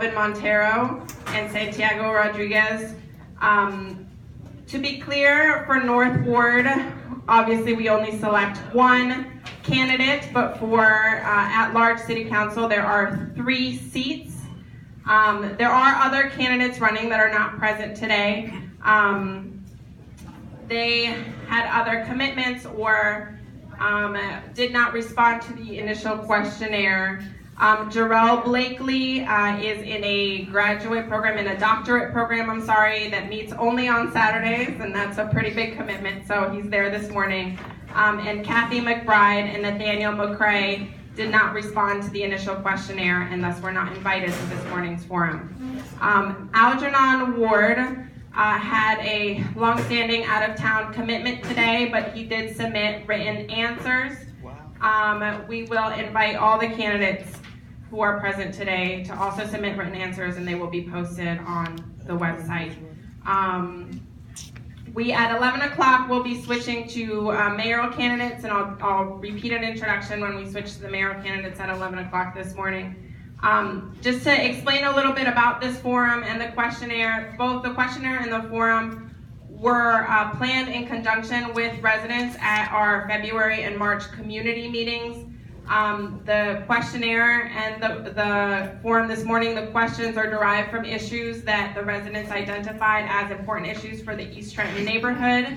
Melvin Montero and Santiago Rodriguez. To be clear, for North Ward, obviously we only select one candidate, but for at-large city council, there are 3 seats. There are other candidates running that are not present today. They had other commitments or did not respond to the initial questionnaire. Jarrell Blakely is in a graduate program, in a doctorate program, that meets only on Saturdays, and that's a pretty big commitment, so he's there this morning. And Kathy McBride and Nathaniel McCrae did not respond to the initial questionnaire and thus were not invited to this morning's forum. Algernon Ward had a long-standing out-of-town commitment today, but he did submit written answers. We will invite all the candidates who are present today to also submit written answers, and they will be posted on the website. We at 11 o'clock will be switching to mayoral candidates, and I'll repeat an introduction when we switch to the mayoral candidates at 11 o'clock this morning. Just to explain a little bit about this forum and the questionnaire, both the questionnaire and the forum were planned in conjunction with residents at our February and March community meetings. The questionnaire and the forum this morning, the questions are derived from issues that the residents identified as important issues for the East Trenton neighborhood.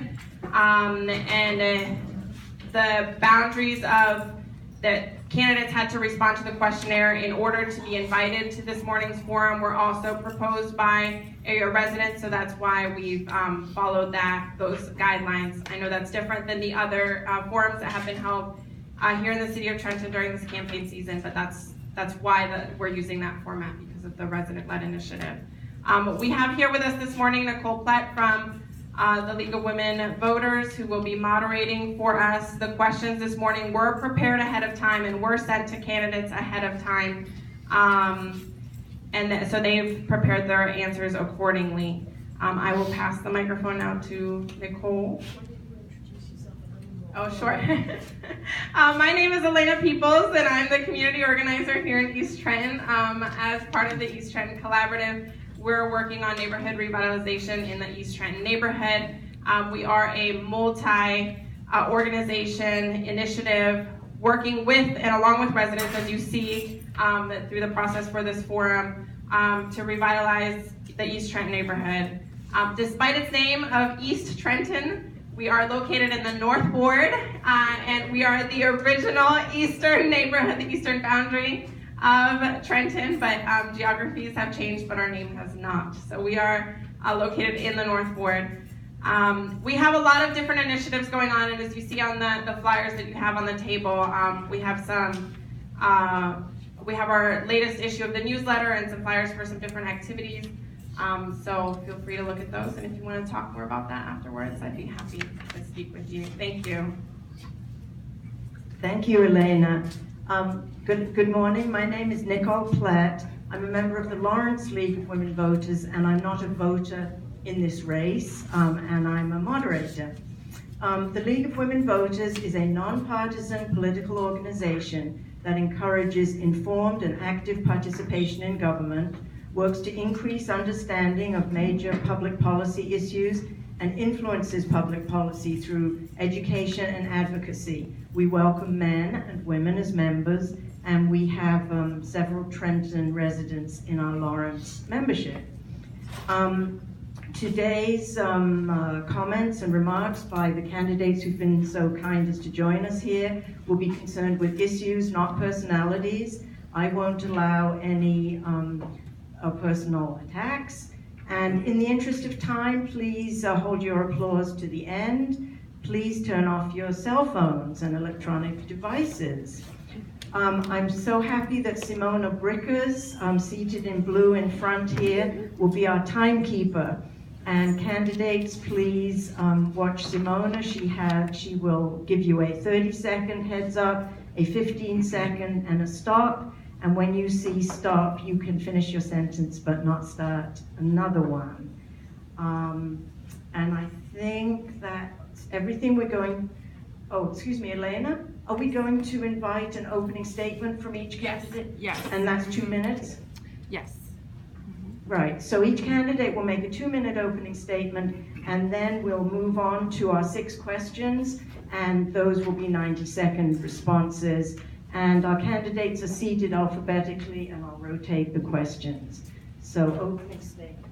The boundaries of the candidates had to respond to the questionnaire in order to be invited to this morning's forum were also proposed by area residents, so that's why we've followed those guidelines. I know that's different than the other forums that have been held here in the city of Trenton during this campaign season, but that's why we're using that format, because of the resident-led initiative. We have here with us this morning Nicole Plett from the League of Women Voters, who will be moderating for us. The questions this morning were prepared ahead of time and were sent to candidates ahead of time. So they've prepared their answers accordingly. I will pass the microphone now to Nicole. Oh, sure. My name is Elena Peoples, and I'm the community organizer here in East Trenton. As part of the East Trenton Collaborative, we're working on neighborhood revitalization in the East Trenton neighborhood. We are a multi-organization initiative working with and along with residents, as you see through the process for this forum, to revitalize the East Trenton neighborhood. Despite its name of East Trenton, we are located in the North Ward, and we are the original eastern neighborhood, the eastern boundary of Trenton, but geographies have changed, but our name has not. So we are located in the North Ward. We have a lot of different initiatives going on, and as you see on the flyers that you have on the table, we have our latest issue of the newsletter and some flyers for some different activities. So feel free to look at those, and if you want to talk more about that afterwards, I'd be happy to speak with you. Thank you. Thank you, Elena. Good morning. My name is Nicole Plett. I'm a member of the Lawrence League of Women Voters, and I'm not a voter in this race, and I'm a moderator. The League of Women Voters is a nonpartisan political organization that encourages informed and active participation in government, works to increase understanding of major public policy issues, and influences public policy through education and advocacy. We welcome men and women as members, and we have several Trenton residents in our Lawrence membership. Today's comments and remarks by the candidates who've been so kind as to join us here will be concerned with issues, not personalities. I won't allow any personal attacks. And in the interest of time, please hold your applause to the end. Please turn off your cell phones and electronic devices. I'm so happy that Simona Brickers, seated in blue in front here, will be our timekeeper. And candidates, please watch Simona. She will give you a 30-second heads up, a 15-second, and a stop. And when you see stop, you can finish your sentence but not start another one. And I think that's everything we're going. Oh, excuse me, Elena. Are we going to invite an opening statement from each candidate? Yes. And that's 2 minutes? Yes. Right, so each candidate will make a 2-minute opening statement, and then we'll move on to our 6 questions, and those will be 90-second responses. And our candidates are seated alphabetically, and I'll rotate the questions. So, opening statement.